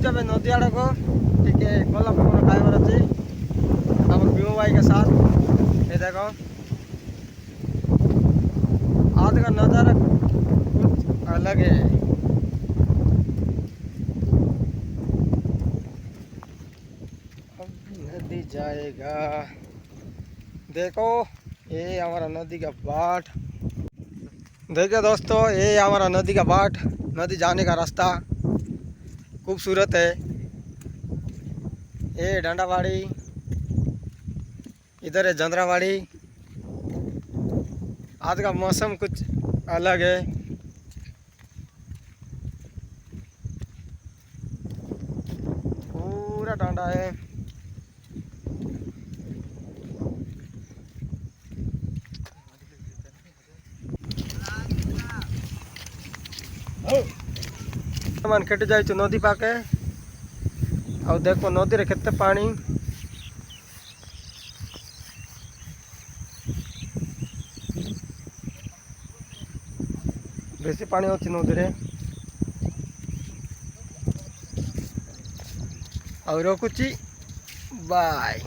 जाऊँ नदी आड़ को टे गला पवन खाइबार अच्छे आम भीम भाई के साथ। ये देखो आज का नज़ारा कुछ अलग है। अब नदी जाएगा, देखो ये हमारा नदी का बाट। देखिए दोस्तों ये हमारा नदी का बाट, नदी जाने का रास्ता खूबसूरत है। ये डंडावाड़ी, इधर है जंदरावाड़ी। आज का मौसम कुछ अलग है। पूरा डांडा है। मन खेट जाए नदी पाके और देखो नदी रे केते पानी। बेसी पानी अच्छी नदी रे और रखुची बाय।